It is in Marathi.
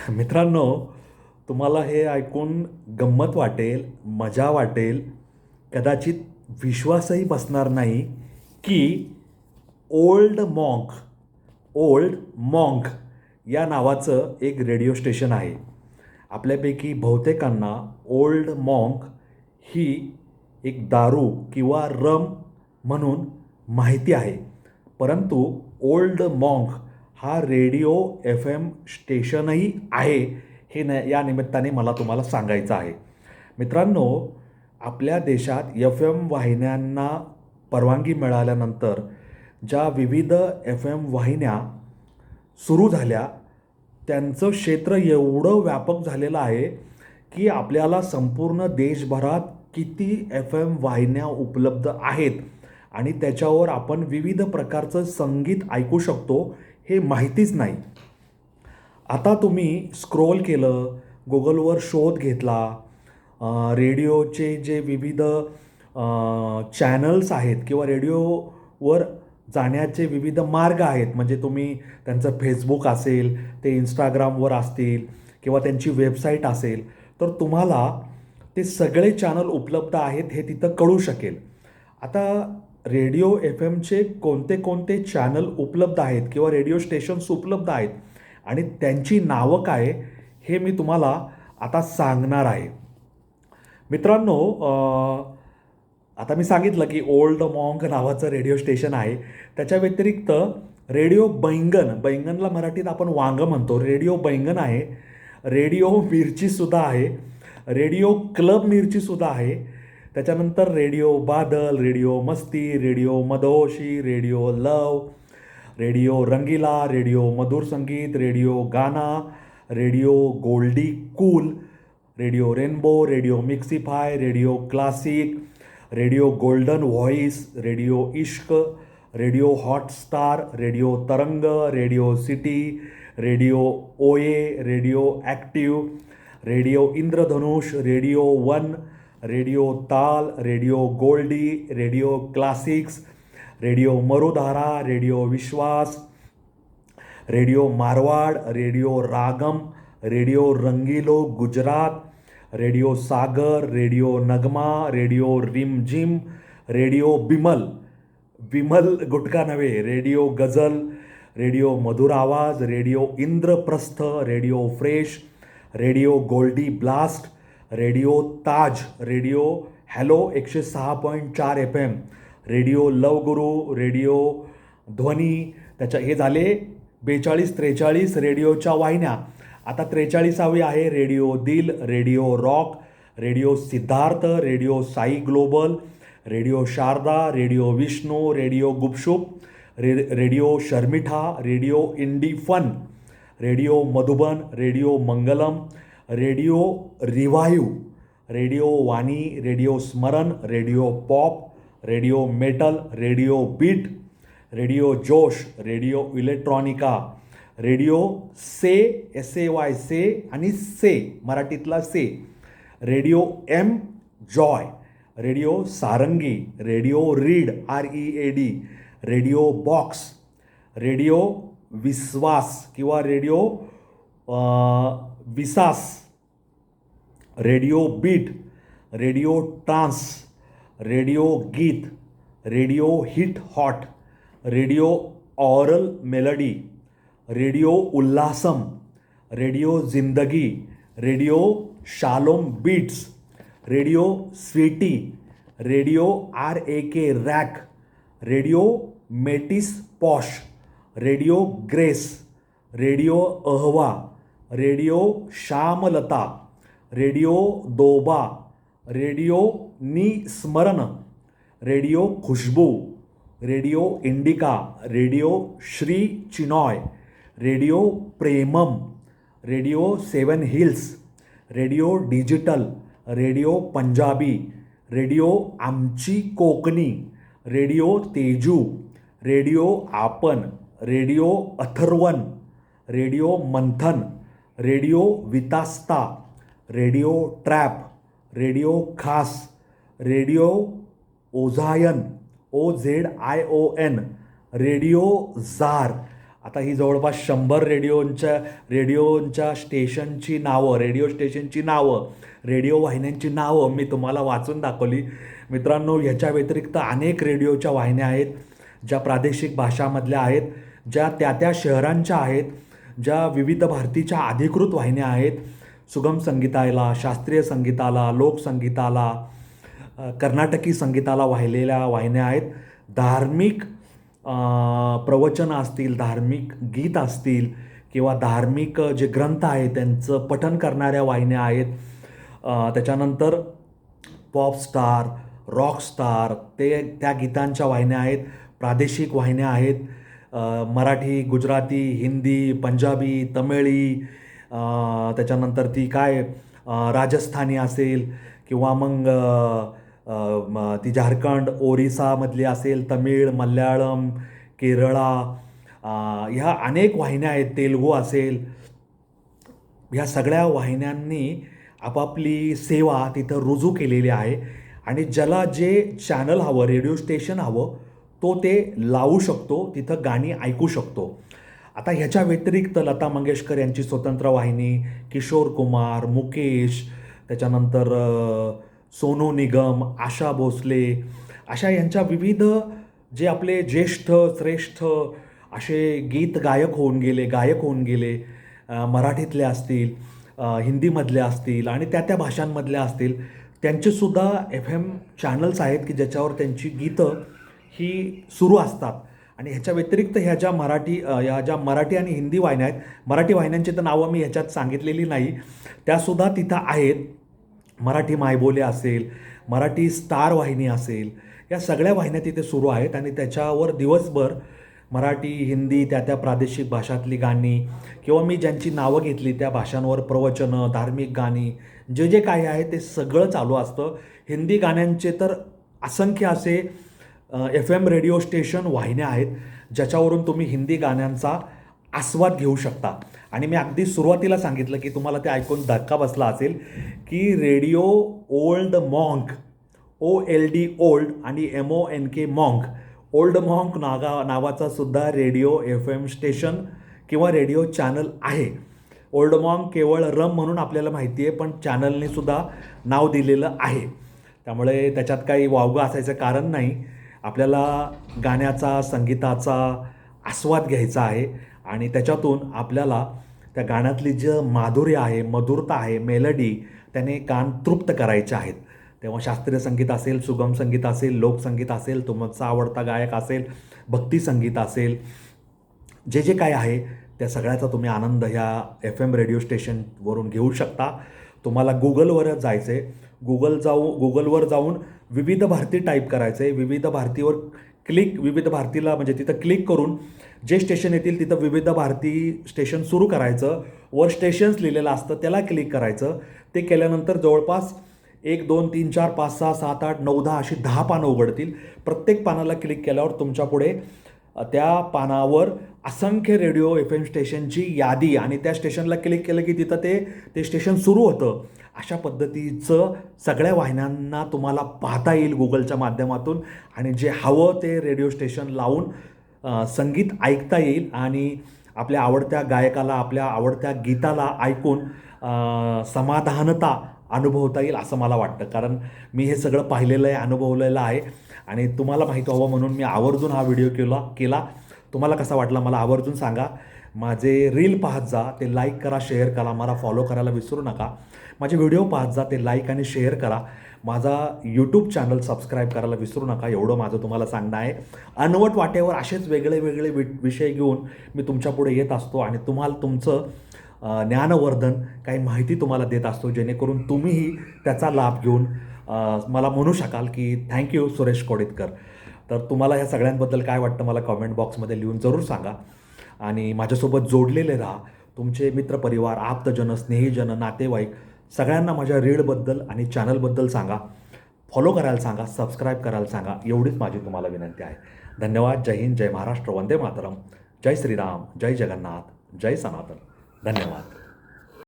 मित्रांनो, तुम्हाला हे ऐकून गंमत वाटेल, मजा वाटेल, कदाचित विश्वासही बसणार नाही की ओल्ड मॉन्क या नावाचं एक रेडिओ स्टेशन आहे. आपल्यापैकी बहुतेकांना ओल्ड मॉन्क ही एक दारू किंवा रम म्हणून माहिती आहे. परंतु ओल्ड मॉन्क हा रेडिओ एफ एम स्टेशनही आहे, हे या निमित्ताने मला तुम्हाला सांगायचं आहे. मित्रांनो, आपल्या देशात एफ एम वाहिन्यांना परवानगी मिळाल्यानंतर ज्या विविध एफ एम वाहिन्या सुरू झाल्या, त्यांचं क्षेत्र एवढं व्यापक झालेलं आहे की आपल्याला संपूर्ण देशभरात किती एफ एम वाहिन्या उपलब्ध आहेत आणि त्याच्यावर आपण विविध प्रकारचं संगीत ऐकू शकतो हे माहितीच नाही. आता तुम्ही स्क्रोल केलं, गुगलवर शोध घेतला, रेडिओचे जे विविध चॅनल्स आहेत किंवा रेडिओवर जाण्याचे विविध मार्ग आहेत, म्हणजे तुम्ही त्यांचं फेसबुक असेल, ते इंस्टाग्रामवर असतील किंवा त्यांची वेबसाईट असेल, तर तुम्हाला ते सगळे चॅनल उपलब्ध आहेत हे तिथं कळू शकेल. आता रेडिओ एफ एमचे कोणते कोणते चॅनल उपलब्ध आहेत किंवा रेडिओ स्टेशन्स उपलब्ध आहेत आणि त्यांची नावं काय हे मी तुम्हाला आता सांगणार आहे. मित्रांनो, आता मी सांगितलं की ओल्ड मॉन्क नावाचं रेडिओ स्टेशन आहे. त्याच्या व्यतिरिक्त रेडिओ बैंगनला मराठीत आपण वांगं म्हणतो, रेडिओ बैंगन आहे. रेडिओ मिरचीसुद्धा आहे. रेडिओ क्लब मिरचीसुद्धा आहे. त्याच्यानंतर radio Badal, radio Masti, radio Madhoshi, radio love, radio Rangeela, radio Madhur Sangeet, radio Gaana, radio Goldy cool, radio rainbow, radio Mixify, radio classic, radio golden voice, radio Ishq, radio Hotstar, radio Tarang, radio city, radio Oye, radio active, radio Indradhanush, radio one, radio Taal, radio Goldy, radio classics, radio Marudhara, radio Vishwas, radio Marwar, radio Ragam, radio Rangilo Gujarat, radio Sagar, radio Nagma, radio रिमझिम, रेडिओ विमल गुटका नव्हे, radio Ghazal, radio Madhur Awaaz, radio Indraprastha, radio fresh, radio Goldy blast, radio Taj, radio hello 106.4 F M, radio love guru, radio Dhwani. हे झाले 42-43 रेडिओच्या वाहिन्या. आता 43वी आहे radio Dil, radio rock, radio Siddharth, radio Sai global, radio Sharada, radio Vishnu, radio Gupshup, radio Sharmitha, radio indie fun, radio Madhuban, radio Mangalam, radio review, radio Vani, radio Smaran, radio pop, radio metal, radio beat, radio Josh, radio electronica, रेडिओ SAY आणि मराठीतला से, radio M joy, radio Sarangi, radio read READ, radio box, radio Vishwas किंवा radio Visas, radio beat, radio trance, radio Geet, radio hit hot, radio aural melody, radio Ullasam, radio Zindagi, radio Shalom beats, radio sweety, radio RAK RAK, radio Metis posh, radio grace, radio Ahava, radio Shyamalata, radio Doba, radio Nismaran, radio Khushboo, radio Indica, radio Shri Chinoy, radio Premam, radio 7 hills, radio digital, radio Punjabi, radio आमची Konkani, radio Teju, radio Aapan, radio Atharvan, radio Manthan, radio Vitasta, radio trap, radio Khaas, radio Ozion OZION, radio जार आता ही जवळपास 100 रेडिओ स्टेशनची नावं, रेडिओ वाहिन्यांची नावं मी तुम्हाला वाचून दाखवली. मित्रांनो, ह्याच्या व्यतिरिक्त अनेक रेडिओच्या वाहिन्या आहेत, ज्या प्रादेशिक भाषामधल्या आहेत, ज्या त्या शहरांच्या आहेत, ज्या विविध भारतीच्या अधिकृत वाहिन्या आहेत. सुगम संगीताला, शास्त्रीय संगीताला, लोकसंगीताला, कर्नाटकी संगीताला वाहिलेल्या वाहिन्या आहेत. धार्मिक प्रवचनं असतील, धार्मिक गीत असतील किंवा धार्मिक जे ग्रंथ आहेत त्यांचं पठण करणाऱ्या वाहिन्या आहेत. त्याच्यानंतर पॉपस्टार, रॉकस्टार त्या गीतांच्या वाहिन्या आहेत. प्रादेशिक वाहिन्या आहेत, मराठी, गुजराती, हिंदी, पंजाबी, तमिळी, त्याच्यानंतर ती राजस्थानी असेल किंवा मग ती झारखंड, ओरिसामधली असेल, तमिळ, मल्याळम, केरळा, ह्या अनेक वाहिन्या आहेत, तेलुगू असेल. ह्या सगळ्या वाहिन्यांनी आपापली सेवा तिथं रुजू केलेली आहे आणि ज्याला जे चॅनल हवं, रेडिओ स्टेशन हवं, तो ते लावू शकतो, तिथं गाणी ऐकू शकतो. आता ह्याच्या व्यतिरिक्त लता मंगेशकर यांची स्वतंत्र वाहिनी, किशोर कुमार, मुकेश, त्याच्यानंतर सोनू निगम, आशा भोसले, अशा यांच्या विविध जे आपले ज्येष्ठ श्रेष्ठ असे गायक होऊन गेले, मराठीतले असतील, हिंदीमधले असतील आणि त्या भाषांमधल्या असतील, त्यांचेसुद्धा FM चॅनल्स आहेत की ज्याच्यावर त्यांची गीतं ही सुरू असतात. आणि ह्याच्या व्यतिरिक्त ह्या ज्या मराठी आणि हिंदी वाहिन्या आहेत, मराठी वाहिन्यांची तर नावं मी ह्याच्यात सांगितलेली नाही, त्यासुद्धा तिथं आहेत. मराठी मायबोले असेल, मराठी स्टार वाहिनी असेल, या सगळ्या वाहिन्या तिथे सुरू आहेत आणि त्याच्यावर दिवसभर मराठी, हिंदी, त्या प्रादेशिक भाषातली गाणी किंवा मी ज्यांची नावं घेतली त्या भाषांवर प्रवचनं, धार्मिक गाणी, जे काही आहे ते सगळं चालू असतं. हिंदी गाण्यांचे तर असंख्य असे FM रेडिओ स्टेशन वाहिन्या आहेत ज्याच्यावरून तुम्ही हिंदी गाण्यांचा आस्वाद घेऊ शकता. आणि मी अगदी सुरुवातीला सांगितलं की तुम्हाला ते ऐकून धक्का बसला असेल की radio old monk, OLD old आणि MONK मॉन्क, ओल्ड मॉन्क नावाचा सुद्धा रेडिओ FM स्टेशन किंवा रेडिओ चॅनल आहे. ओल्ड मॉन्क केवळ रम म्हणून आपल्याला माहिती आहे, पण चॅनलने सुद्धा नाव दिलेलं आहे. त्यामुळे त्याच्यात काही वावगं असायचं कारण नाही. आपल्याला गाण्याचा, संगीताचा आस्वाद घ्यायचा आहे आणि त्याच्यातून आपल्याला त्या गाण्यातली जे माधुर्य आहे, मधुरता आहे, मेलडी, त्याने कान तृप्त करायचे आहेत. तेव्हा शास्त्रीय संगीत असेल, सुगम संगीत असेल, लोकसंगीत असेल, तुमचा आवडता गायक असेल, भक्ती संगीत असेल, जे काही आहे त्या सगळ्याचा तुम्ही आनंद ह्या FM रेडिओ स्टेशनवरून घेऊ शकता. तुम्हाला गुगलवरच जायचं आहे. गुगलवर जाऊन विविध भारती टाईप करायचं आहे. विविध भारतीला म्हणजे तिथं क्लिक करून जे स्टेशन येतील तिथं विविध भारती स्टेशन सुरू करायचं. वर स्टेशन्स लिहिलेलं असतं, त्याला क्लिक करायचं. ते केल्यानंतर जवळपास 1, 2, 3, 4, 5, 6, 7, 8, 9, 10 अशी 10 पानं उघडतील. प्रत्येक पानाला क्लिक केल्यावर तुमच्यापुढे त्या पानावर असंख्य रेडिओ FM स्टेशनची यादी आणि त्या स्टेशनला क्लिक केलं की तिथं ते स्टेशन सुरू होतं. अशा पद्धतीचं सगळ्या वाहिन्यांना तुम्हाला पाहता येईल गुगलच्या माध्यमातून आणि जे हवं ते रेडिओ स्टेशन लावून संगीत ऐकता येईल आणि आपल्या आवडत्या गायकाला, आपल्या आवडत्या गीताला ऐकून समाधानता अनुभवता येईल असं मला वाटतं. कारण मी हे सगळं पाहिलेलं आहे, अनुभवलेलं आहे आणि तुम्हाला माहीत व्हावं म्हणून मी आवर्जून हा व्हिडिओ केला. तुम्हाला कसा वाटला मला आवर्जून सांगा. माझे रील पाहत जा, ते लाईक करा, शेअर करा, मला फॉलो करायला विसरू नका. माझे व्हिडिओ पाहत जा, ते लाईक आणि शेअर करा. माझा यूट्यूब चॅनल सबस्क्राईब करायला विसरू नका, एवढं माझं तुम्हाला सांगणं आहे. अनवट वाटेवर असेच वेगळे विषय घेऊन मी तुमच्यापुढे येत असतो आणि तुम्हाला तुमचं ज्ञानवर्धन, काही माहिती तुम्हाला देत असतो, जेणेकरून तुम्हीही त्याचा लाभ घेऊन मला म्हणू शकाल की थँक्यू सुरेश कोडितकर. तर तुम्हाला ह्या सगळ्यांबद्दल काय वाटतं मला कॉमेंट बॉक्समध्ये लिहून जरूर सांगा आणि माझ्यासोबत जोडलेले राहा. तुमचे मित्रपरिवार, आप्तजन, स्नेहीजन, नातेवाईक सगळ्यांना माझ्या रीलबद्दल आणि चॅनलबद्दल सांगा. फॉलो करायला सांगा, सबस्क्राईब करायला सांगा. एवढीच माझी तुम्हाला विनंती आहे. धन्यवाद. जय हिंद, जय महाराष्ट्र, वंदे मातरम, जय श्रीराम, जय जगन्नाथ, जय सनातन. धन्यवाद.